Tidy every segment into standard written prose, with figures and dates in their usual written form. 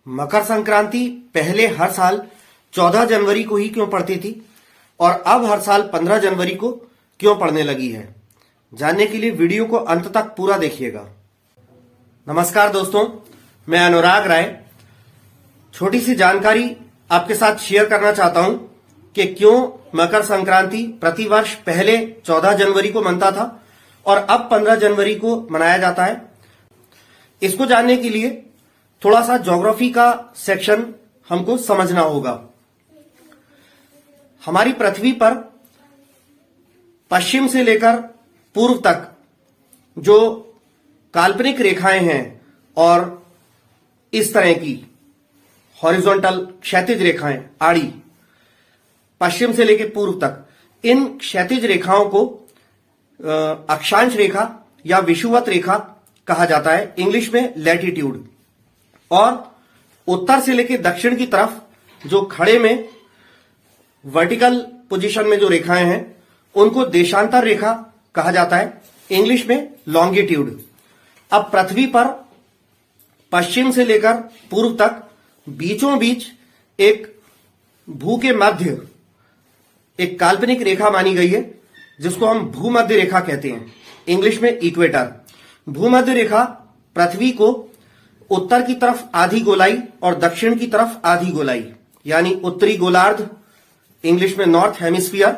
मकर संक्रांति पहले हर साल 14 जनवरी को ही क्यों पड़ती थी और अब हर साल 15 जनवरी को क्यों पड़ने लगी है? जानने के लिए वीडियो को अंत तक पूरा देखिएगा। नमस्कार दोस्तों, मैं अनुराग राय छोटी सी जानकारी आपके साथ शेयर करना चाहता हूं कि क्यों मकर संक्रांति प्रतिवर्ष पहले 14 जनवरी को मनता था और अब 15 जनवरी को मनाया जाता है। इसको जानने के लिए थोड़ा सा ज्योग्राफी का सेक्शन हमको समझना होगा। हमारी पृथ्वी पर पश्चिम से लेकर पूर्व तक जो काल्पनिक रेखाएं हैं और इस तरह की हॉरिजॉन्टल क्षैतिज रेखाएं आड़ी, पश्चिम से लेकर पूर्व तक, इन क्षैतिज रेखाओं को अक्षांश रेखा या विषुवत रेखा कहा जाता है, इंग्लिश में लैटिट्यूड। और उत्तर से लेकर दक्षिण की तरफ जो खड़े में वर्टिकल पोजीशन में जो रेखाएं हैं उनको देशांतर रेखा कहा जाता है, इंग्लिश में लॉन्गिट्यूड। अब पृथ्वी पर पश्चिम से लेकर पूर्व तक बीचों बीच एक भू के मध्य एक काल्पनिक रेखा मानी गई है जिसको हम भूमध्य रेखा कहते हैं, इंग्लिश में इक्वेटर। भूमध्य रेखा पृथ्वी को उत्तर की तरफ आधी गोलाई और दक्षिण की तरफ आधी गोलाई यानी उत्तरी गोलार्ध, इंग्लिश में नॉर्थ हेमिस्फीयर,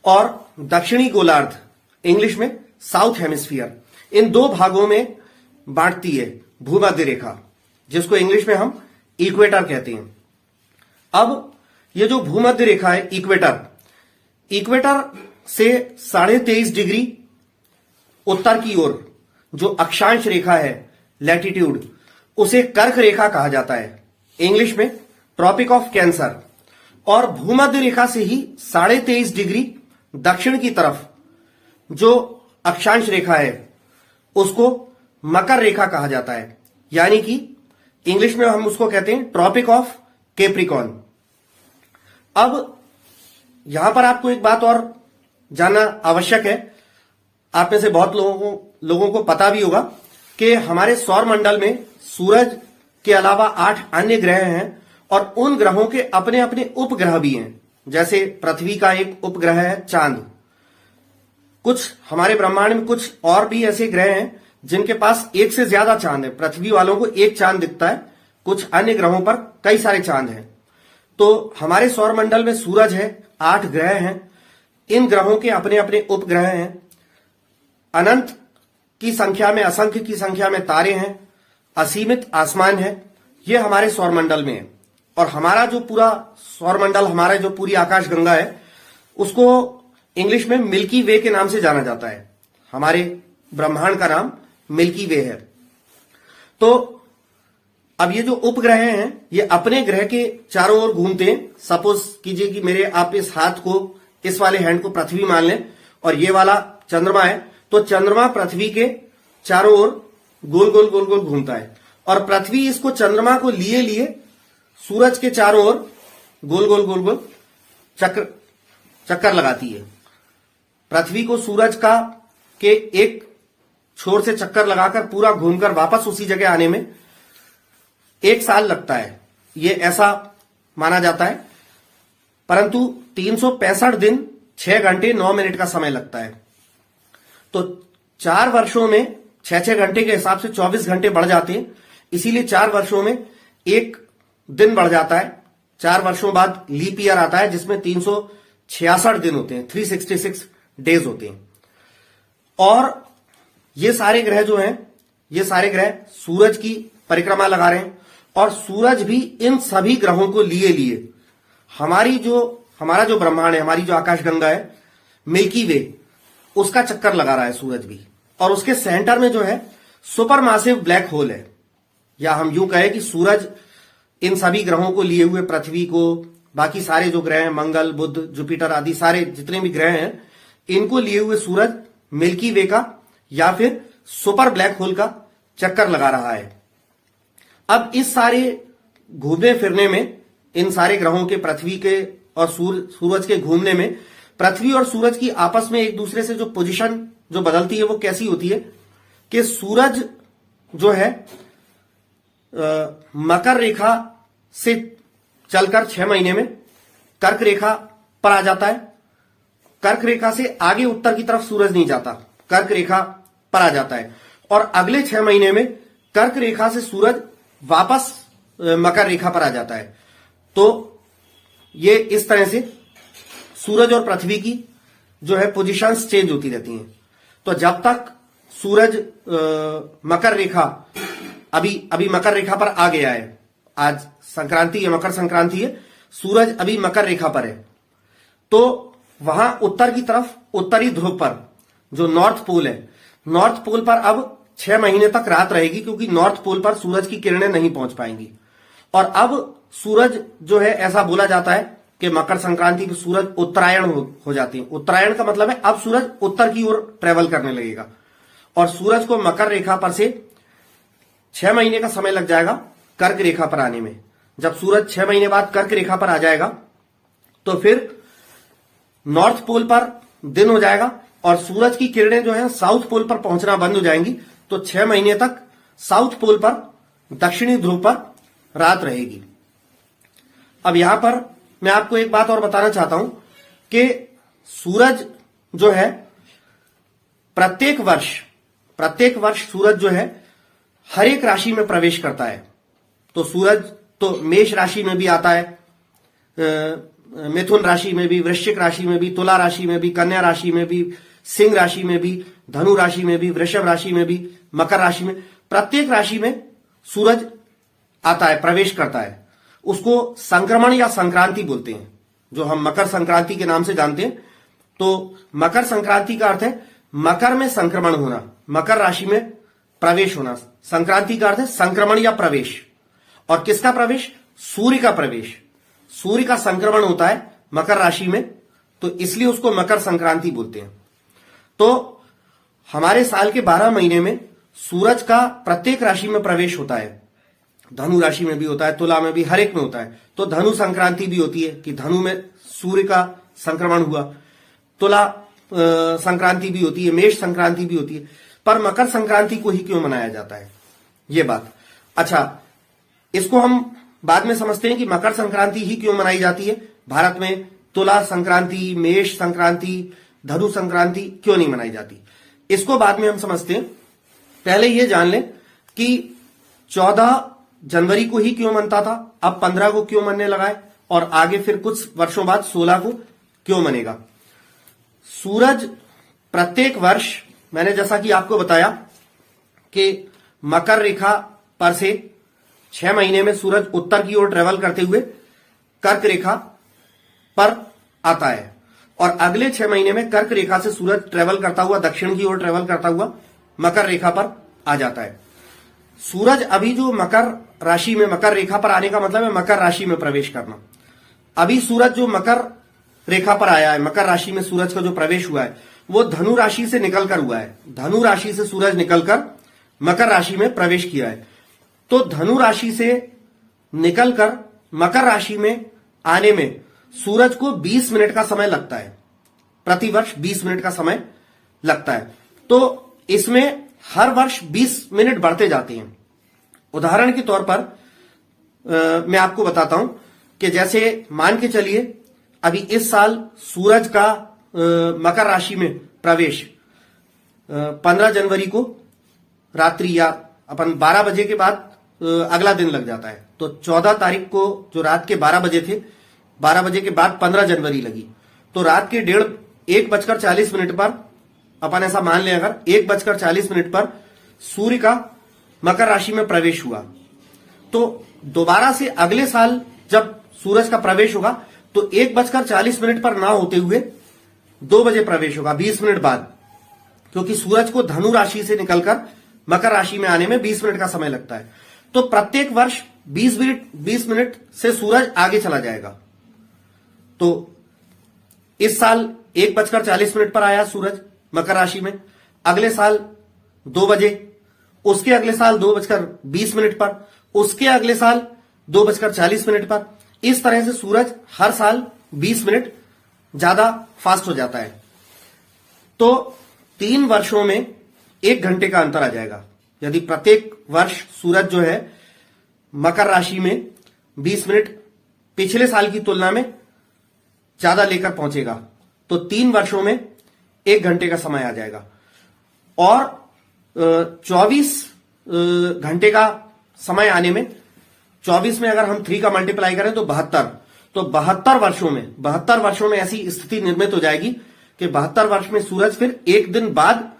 और दक्षिणी गोलार्ध, इंग्लिश में साउथ हेमिस्फीयर, इन दो भागों में बांटती है भूमध्य रेखा, जिसको इंग्लिश में हम इक्वेटर कहते हैं। अब ये जो भूमध्य रेखा है इक्वेटर से 23.5 डिग्री उत्तर की ओर जो अक्षांश रेखा है लैटिट्यूड, उसे कर्क रेखा कहा जाता है, इंग्लिश में ट्रॉपिक ऑफ कैंसर। और भूमध्य रेखा से ही 23.5 डिग्री दक्षिण की तरफ जो अक्षांश रेखा है उसको मकर रेखा कहा जाता है, यानी कि इंग्लिश में हम उसको कहते हैं ट्रॉपिक ऑफ कैप्रिकॉर्न। अब यहां पर आपको एक बात और जानना आवश्यक है। आप में से बहुत लोगों को पता भी होगा कि हमारे सौर मंडल में सूरज के अलावा 8 अन्य ग्रह हैं और उन ग्रहों के अपने अपने उपग्रह भी हैं। जैसे पृथ्वी का एक उपग्रह है चांद, कुछ हमारे ब्रह्मांड में कुछ और भी ऐसे ग्रह हैं जिनके पास एक से ज्यादा चांद है। पृथ्वी वालों को एक चांद दिखता है, कुछ अन्य ग्रहों पर कई सारे चांद हैं। तो हमारे सौर मंडल में सूरज है, 8 ग्रह हैं, इन ग्रहों के अपने अपने उपग्रह हैं, अनंत की संख्या में, असंख्य की संख्या में तारे हैं, असीमित आसमान है। ये हमारे सौर मंडल में है। और हमारा जो पूरा सौर मंडल, हमारा जो पूरी आकाश गंगा है, उसको इंग्लिश में मिल्की वे के नाम से जाना जाता है। हमारे ब्रह्मांड का नाम मिल्की वे है। तो अब ये जो उपग्रह हैं ये अपने ग्रह के चारों ओर घूमते हैं। सपोज कीजिए कि मेरे आप इस हाथ को, इस वाले हैंड को पृथ्वी मान लें और ये वाला चंद्रमा है, तो चंद्रमा पृथ्वी के चारों ओर गोल गोल गोल गोल घूमता है और पृथ्वी इसको चंद्रमा को लिए लिए सूरज के चारों ओर गोल गोल गोल गोल चक्कर लगाती है। पृथ्वी को सूरज का के एक छोर से चक्कर लगाकर पूरा घूमकर वापस उसी जगह आने में 1 साल लगता है, ये ऐसा माना जाता है। परंतु 365 दिन 6 घंटे 9 मिनट का समय लगता है। तो 4 वर्षों में 6-6 घंटे के हिसाब से 24 घंटे बढ़ जाते हैं, इसीलिए 4 वर्षों में 1 दिन बढ़ जाता है। 4 वर्षों बाद लीप ईयर आता है जिसमें 366 दिन होते हैं, 366 डेज होते हैं। और ये सारे ग्रह जो हैं, ये सारे ग्रह सूरज की परिक्रमा लगा रहे हैं और सूरज भी इन सभी ग्रहों को लिए लिए हमारा जो ब्रह्मांड है, हमारी जो आकाशगंगा है मिल्की वे, उसका चक्कर लगा रहा है सूरज भी। और उसके सेंटर में जो है सुपर मासिव ब्लैक होल है, या हम यूं कहें कि सूरज इन सभी ग्रहों को लिए हुए पृथ्वी को, बाकी सारे जो ग्रह हैं, मंगल, बुध, जुपिटर आदि सारे जितने भी ग्रह हैं, इनको लिए हुए सूरज मिल्की वे का या फिर सुपर ब्लैक होल का चक्कर लगा रहा है। अब इस सारे घूमने फिरने में, इन सारे ग्रहों के, पृथ्वी के और सूरज के घूमने में, पृथ्वी और सूरज की आपस में एक दूसरे से जो पोजीशन जो बदलती है वो कैसी होती है कि सूरज जो है मकर रेखा से चलकर 6 महीने में कर्क रेखा पर आ जाता है। कर्क रेखा से आगे उत्तर की तरफ सूरज नहीं जाता, कर्क रेखा पर आ जाता है और अगले 6 महीने में कर्क रेखा से सूरज वापस मकर रेखा पर आ जाता है। तो ये इस तरह से सूरज और पृथ्वी की जो है पोजीशंस चेंज होती रहती हैं। तो जब तक सूरज मकर रेखा अभी मकर रेखा पर आ गया है, आज संक्रांति है, मकर संक्रांति है, सूरज अभी मकर रेखा पर है, तो वहां उत्तर की तरफ उत्तरी ध्रुव पर जो नॉर्थ पोल है, नॉर्थ पोल पर अब 6 महीने तक रात रहेगी, क्योंकि नॉर्थ पोल पर सूरज की किरणें नहीं पहुंच पाएंगी। और अब सूरज जो है, ऐसा बोला जाता है कि मकर संक्रांति पर सूरज उत्तरायण हो जाती है। उत्तरायण का मतलब है अब सूरज उत्तर की ओर ट्रेवल करने लगेगा और सूरज को मकर रेखा पर से 6 महीने का समय लग जाएगा कर्क रेखा पर आने में। जब सूरज 6 महीने बाद कर्क रेखा पर आ जाएगा तो फिर नॉर्थ पोल पर दिन हो जाएगा और सूरज की किरणें जो है साउथ पोल पर पहुंचना बंद हो जाएंगी। तो 6 महीने तक साउथ पोल पर, दक्षिणी ध्रुव पर रात रहेगी। अब यहां पर मैं आपको एक बात और बताना चाहता हूं कि सूरज जो है प्रत्येक वर्ष सूरज जो है हर एक राशि में प्रवेश करता है। तो सूरज तो मेष राशि में भी आता है, मिथुन राशि में भी, वृश्चिक राशि में भी, तुला राशि में भी, कन्या राशि में भी, सिंह राशि में भी, धनु राशि में भी, वृषभ राशि में भी, मकर राशि में, प्रत्येक राशि में सूरज आता है, प्रवेश करता है। उसको संक्रमण या संक्रांति बोलते हैं, जो हम मकर संक्रांति के नाम से जानते हैं। तो मकर संक्रांति का अर्थ है मकर में संक्रमण होना, मकर राशि में प्रवेश होना। संक्रांति का अर्थ है संक्रमण या प्रवेश। और किसका प्रवेश? सूर्य का प्रवेश। सूर्य का संक्रमण होता है मकर राशि में, तो इसलिए उसको मकर संक्रांति बोलते हैं। तो हमारे साल के 12 महीने में सूरज का प्रत्येक राशि में प्रवेश होता है। धनु राशि में भी होता है, तुला में भी, हर एक में होता है। तो धनु संक्रांति भी होती है कि धनु में सूर्य का संक्रमण हुआ, तुला संक्रांति भी होती है, मेष संक्रांति भी होती है। पर मकर संक्रांति को ही क्यों मनाया जाता है, ये बात। अच्छा, इसको हम बाद में समझते हैं कि मकर संक्रांति ही क्यों मनाई जाती है। भारत में तुला संक्रांति, मेष संक्रांति, धनु संक्रांति क्यों नहीं मनाई जाती, इसको बाद में हम समझते हैं। पहले ये जान लें कि 14 जनवरी को ही क्यों मनता था, अब 15 को क्यों मनने लगा है, और आगे फिर कुछ वर्षों बाद 16 को क्यों मनेगा। सूरज प्रत्येक वर्ष, मैंने जैसा कि आपको बताया कि मकर रेखा पर से 6 महीने में सूरज उत्तर की ओर ट्रेवल करते हुए कर्क रेखा पर आता है और अगले 6 महीने में कर्क रेखा से सूरज ट्रेवल करता हुआ दक्षिण की ओर ट्रेवल करता हुआ मकर रेखा पर आ जाता है। सूरज अभी जो मकर राशि में, मकर रेखा पर आने का मतलब है मकर राशि में प्रवेश करना। अभी सूरज जो मकर रेखा पर आया है, मकर राशि में सूरज का जो प्रवेश हुआ है वो धनु राशि से निकलकर हुआ है। धनु राशि से सूरज निकलकर मकर राशि में प्रवेश किया है। तो धनु राशि से निकलकर मकर राशि में आने में सूरज को 20 मिनट का समय लगता है, प्रतिवर्ष 20 मिनट का समय लगता है। तो इसमें हर वर्ष 20 मिनट बढ़ते जाते हैं। उदाहरण के तौर पर मैं आपको बताता हूं कि जैसे मान के चलिए अभी इस साल सूरज का मकर राशि में प्रवेश 15 जनवरी को रात्रि या अपन 12 बजे के बाद अगला दिन लग जाता है। तो 14 तारीख को जो रात के 12 बजे थे, 12 बजे के बाद 15 जनवरी लगी, तो रात के 1:40 पर अपन ऐसा मान लें, अगर 1:40 पर सूर्य का मकर राशि में प्रवेश हुआ, तो दोबारा से अगले साल जब सूरज का प्रवेश होगा तो 1:40 पर ना होते हुए 2 बजे प्रवेश होगा, 20 मिनट बाद, क्योंकि सूरज को धनु राशि से निकलकर मकर राशि में आने में 20 मिनट का समय लगता है। तो प्रत्येक वर्ष 20 मिनट से सूरज आगे चला जाएगा। तो इस साल 1:40 पर आया सूरज मकर राशि में, अगले साल 2 बजे, उसके अगले साल 2:20 पर, उसके अगले साल 2:40 पर। इस तरह से सूरज हर साल 20 मिनट ज्यादा फास्ट हो जाता है। तो 3 वर्षों में 1 घंटे का अंतर आ जाएगा। यदि प्रत्येक वर्ष सूरज जो है मकर राशि में 20 मिनट पिछले साल की तुलना में ज्यादा लेकर पहुंचेगा, तो 3 वर्षों में 1 घंटे का समय आ जाएगा। और 24 घंटे का समय आने में 24 में अगर हम 3 का मल्टीप्लाई करें तो 72, तो 72 वर्षों में ऐसी स्थिति निर्मित हो जाएगी कि 72 वर्ष में सूरज फिर 1 दिन बाद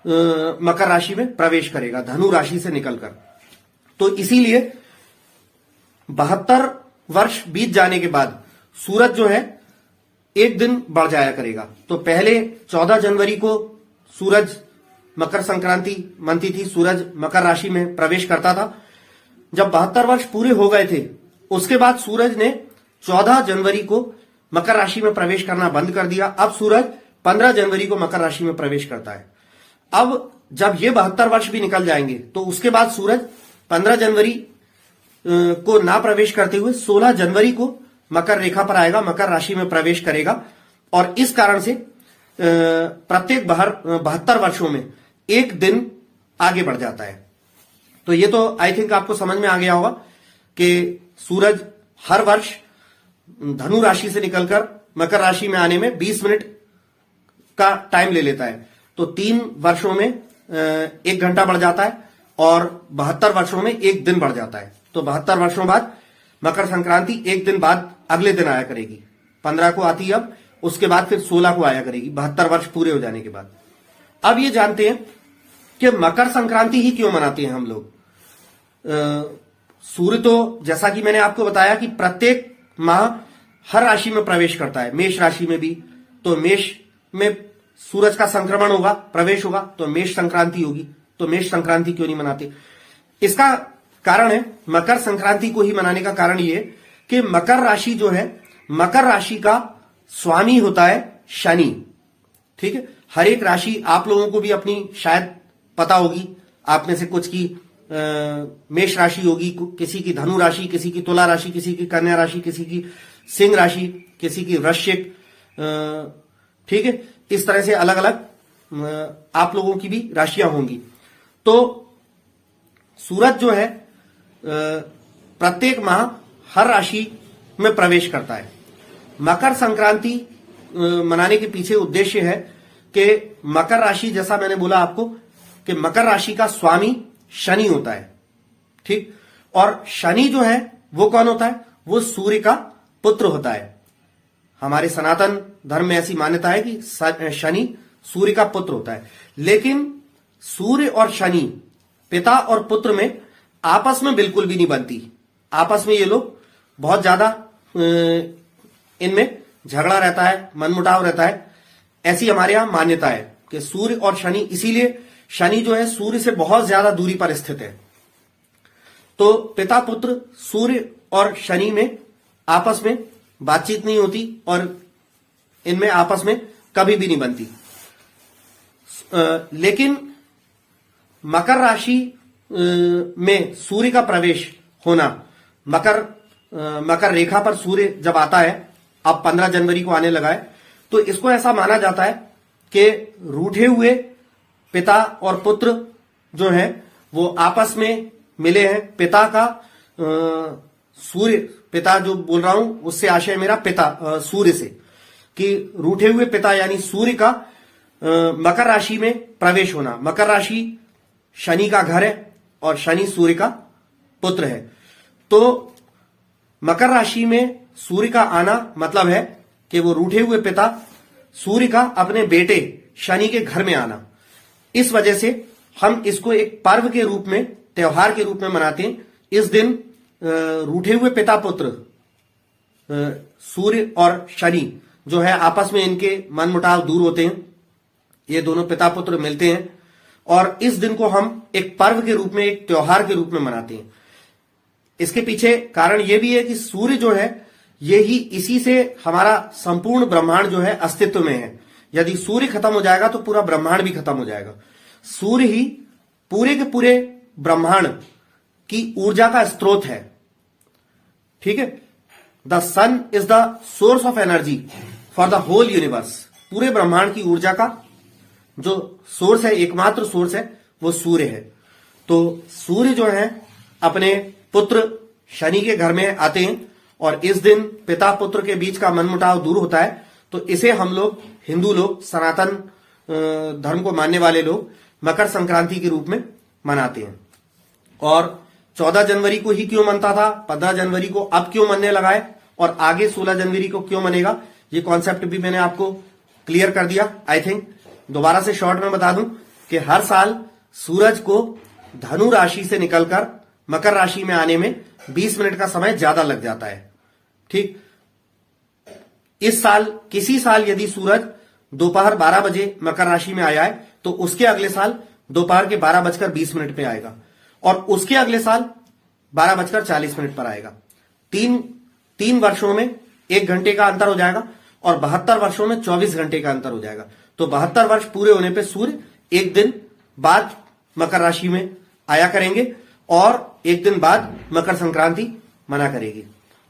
मकर राशि में प्रवेश करेगा, धनु राशि से निकलकर। तो इसीलिए 72 वर्ष बीत जाने के बाद सूरज जो है 1 दिन बढ़ जाया करेगा। तो पहले 14 जनवरी को सूरज मकर संक्रांति मनती थी, सूरज मकर राशि में प्रवेश करता था। जब 72 वर्ष पूरे हो गए थे, उसके बाद सूरज ने 14 जनवरी को मकर राशि में प्रवेश करना बंद कर दिया। अब सूरज 15 जनवरी को मकर राशि में प्रवेश करता है। अब जब ये 72 वर्ष भी निकल जाएंगे तो उसके बाद सूरज 15 जनवरी को ना प्रवेश करते हुए 16 जनवरी को मकर रेखा पर आएगा, मकर राशि में प्रवेश करेगा। और इस कारण से प्रत्येक 72 वर्षों में 1 दिन आगे बढ़ जाता है। तो ये तो आई थिंक आपको समझ में आ गया होगा कि सूरज हर वर्ष धनु राशि से निकलकर मकर राशि में आने में 20 मिनट का टाइम ले लेता है। तो 3 वर्षों में 1 घंटा बढ़ जाता है और 72 वर्षों में 1 दिन बढ़ जाता है। तो 72 वर्षों बाद मकर संक्रांति 1 दिन बाद अगले दिन आया करेगी, 15 को आती है अब, उसके बाद फिर 16 को आया करेगी, 72 वर्ष पूरे हो जाने के बाद। अब ये जानते हैं कि मकर संक्रांति ही क्यों मनाते हैं हम लोग। सूर्य तो जैसा कि मैंने आपको बताया कि प्रत्येक माह हर राशि में प्रवेश करता है, मेष राशि में भी। तो मेष में सूरज का संक्रमण होगा, प्रवेश होगा, तो मेष संक्रांति होगी। तो मेष संक्रांति क्यों नहीं मनाते? इसका कारण है, मकर संक्रांति को ही मनाने का कारण ये कि मकर राशि जो है, मकर राशि का स्वामी होता है शनि। ठीक है, हर एक राशि आप लोगों को भी अपनी शायद पता होगी, आप में से कुछ की मेष राशि होगी, किसी की धनु राशि, किसी की तुला राशि, किसी की कन्या राशि, किसी की सिंह राशि, किसी की वृश्चिक। ठीक है, इस तरह से अलग अलग आप लोगों की भी राशियां होंगी। तो सूरज जो है प्रत्येक माह हर राशि में प्रवेश करता है। मकर संक्रांति मनाने के पीछे उद्देश्य है कि मकर राशि, जैसा मैंने बोला आपको कि मकर राशि का स्वामी शनि होता है। ठीक, और शनि जो है वो कौन होता है? वो सूर्य का पुत्र होता है। हमारे सनातन धर्म में ऐसी मान्यता है कि शनि सूर्य का पुत्र होता है। लेकिन सूर्य और शनि, पिता और पुत्र में आपस में बिल्कुल भी नहीं बनती। आपस में ये लोग बहुत ज्यादा इनमें झगड़ा रहता है, मनमुटाव रहता है। ऐसी हमारे यहां मान्यता है कि सूर्य और शनि, इसीलिए शनि जो है सूर्य से बहुत ज्यादा दूरी पर स्थित है। तो पिता पुत्र सूर्य और शनि में आपस में बातचीत नहीं होती और इनमें आपस में कभी भी नहीं बनती। लेकिन मकर राशि में सूर्य का प्रवेश होना, मकर रेखा पर सूर्य जब आता है, अब 15 जनवरी को आने लगा है, तो इसको ऐसा माना जाता है कि रूठे हुए पिता और पुत्र जो है वो आपस में मिले हैं। पिता का सूर्य, पिता जो बोल रहा हूं उससे आशय मेरा पिता सूर्य से, कि रूठे हुए पिता यानी सूर्य का मकर राशि में प्रवेश होना। मकर राशि शनि का घर है और शनि सूर्य का पुत्र है। तो मकर राशि में सूर्य का आना मतलब है कि वो रूठे हुए पिता सूर्य का अपने बेटे शनि के घर में आना। इस वजह से हम इसको एक पर्व के रूप में, त्योहार के रूप में मनाते हैं। इस दिन रूठे हुए पिता पुत्र सूर्य और शनि जो है आपस में इनके मनमुटाव दूर होते हैं। ये दोनों पिता पुत्र मिलते हैं और इस दिन को हम एक पर्व के रूप में, एक त्योहार के रूप में मनाते हैं। इसके पीछे कारण यह भी है कि सूर्य जो है यही, इसी से हमारा संपूर्ण ब्रह्मांड जो है अस्तित्व में है। यदि सूर्य खत्म हो जाएगा तो पूरा ब्रह्मांड भी खत्म हो जाएगा। सूर्य ही पूरे के पूरे ब्रह्मांड की ऊर्जा का स्रोत है। ठीक है, the sun is the source of energy for the whole universe. पूरे ब्रह्मांड की ऊर्जा का जो सोर्स है, एकमात्र सोर्स है, वो सूर्य है। तो सूर्य जो है अपने पुत्र शनि के घर में आते हैं और इस दिन पिता पुत्र के बीच का मनमुटाव दूर होता है। तो इसे हम लोग हिंदू लोग, सनातन धर्म को मानने वाले लोग मकर संक्रांति के रूप में मनाते हैं। और 14 जनवरी को ही क्यों मनता था, 15 जनवरी को अब क्यों मनने लगा है और आगे 16 जनवरी को क्यों मनेगा, ये कॉन्सेप्ट भी मैंने आपको क्लियर कर दिया। आई थिंक दोबारा से शॉर्ट में बता दूं कि हर साल सूरज को धनु राशि से निकलकर मकर राशि में आने में 20 मिनट का समय ज्यादा लग जाता है। ठीक, इस साल किसी साल यदि सूरज दोपहर 12 बजे मकर राशि में आया है तो उसके अगले साल दोपहर के 12:20 पे आएगा और उसके अगले साल 12:40 पर आएगा। तीन वर्षों में 1 घंटे का अंतर हो जाएगा और 72 वर्षों में 24 घंटे का अंतर हो जाएगा। तो 72 वर्ष पूरे होने पे सूर्य एक दिन बाद मकर राशि में आया करेंगे और एक दिन बाद मकर संक्रांति मना करेगी।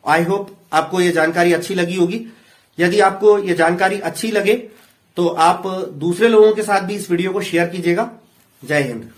आई होप आपको यह जानकारी अच्छी लगी होगी। यदि आपको यह जानकारी अच्छी लगे तो आप दूसरे लोगों के साथ भी इस वीडियो को शेयर कीजिएगा। जय हिंद।